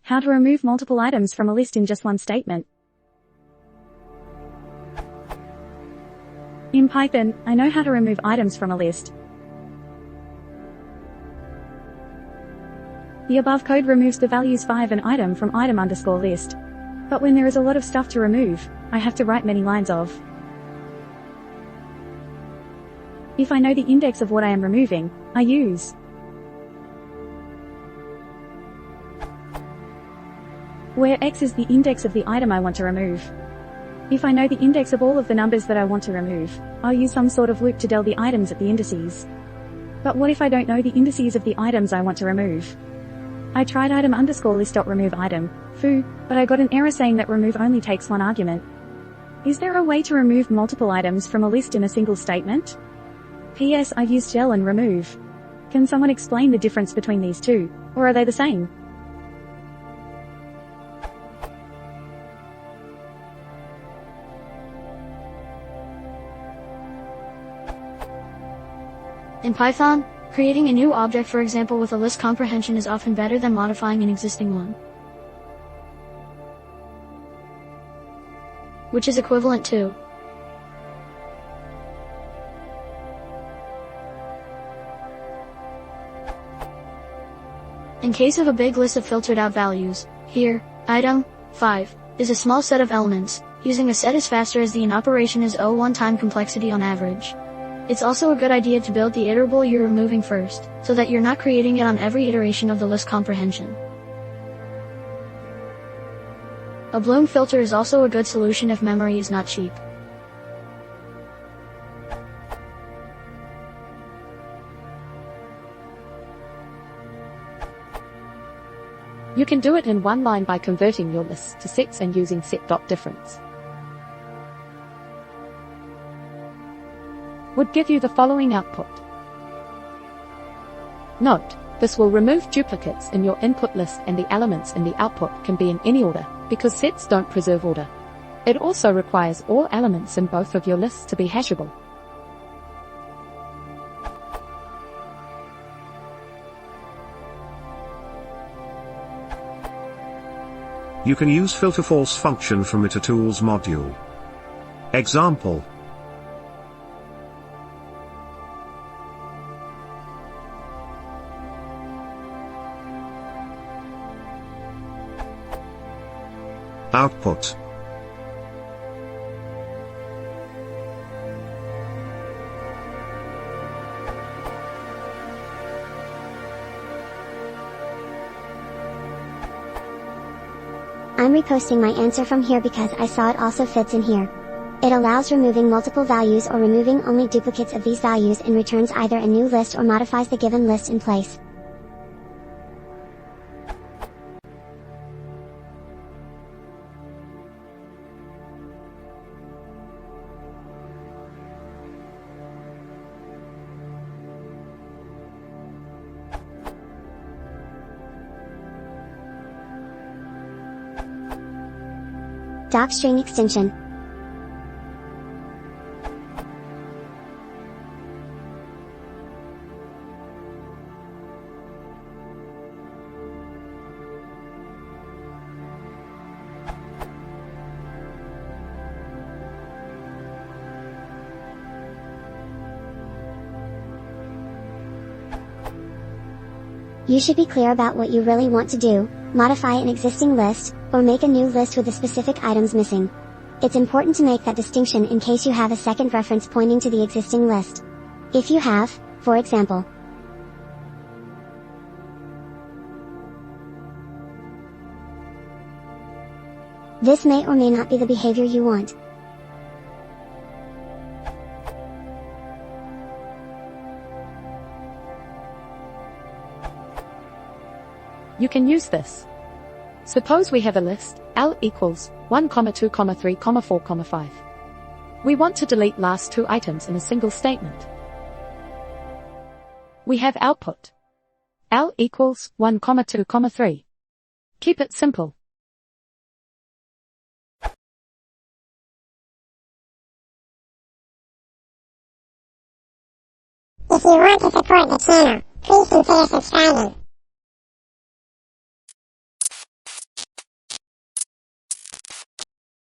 How to remove multiple items from a list in just one statement. In Python, I know how to remove items from a list. The above code removes the values 5 and item from item_list. But when there is a lot of stuff to remove, I have to write many lines of. If I know the index of what I am removing, I use where x is the index of the item I want to remove. If I know the index of all of the numbers that I want to remove, I'll use some sort of loop to del the items at the indices. But what if I don't know the indices of the items I want to remove? I tried item_list.remove item, foo, but I got an error saying that remove only takes one argument. Is there a way to remove multiple items from a list in a single statement? P.S. I've used del and remove. Can someone explain the difference between these two, or are they the same? In Python, creating a new object, for example with a list comprehension, is often better than modifying an existing one, which is equivalent to in case of a big list of filtered out values. Here, item 5 is a small set of elements. Using a set is faster as the in operation is O1 time complexity on average. It's also a good idea to build the iterable you're removing first, so that you're not creating it on every iteration of the list comprehension. A bloom filter is also a good solution if memory is not cheap. You can do it in one line by converting your lists to sets and using set.difference. Would give you the following output. Note, this will remove duplicates in your input list, and the elements in the output can be in any order, because sets don't preserve order. It also requires all elements in both of your lists to be hashable. You can use filterFalse function from itertools module. Example. Output. I'm reposting my answer from here because I saw it also fits in here. It allows removing multiple values or removing only duplicates of these values and returns either a new list or modifies the given list in place. Docstring extension. You should be clear about what you really want to do: modify an existing list, or make a new list with the specific items missing. It's important to make that distinction in case you have a second reference pointing to the existing list. If you have, for example, this may or may not be the behavior you want. You can use this. Suppose we have a list, L equals 1, 2, 3, 4, 5. We want to delete last two items in a single statement. We have output. L equals 1, 2, 3. Keep it simple. If you want to support the channel, please consider subscribing.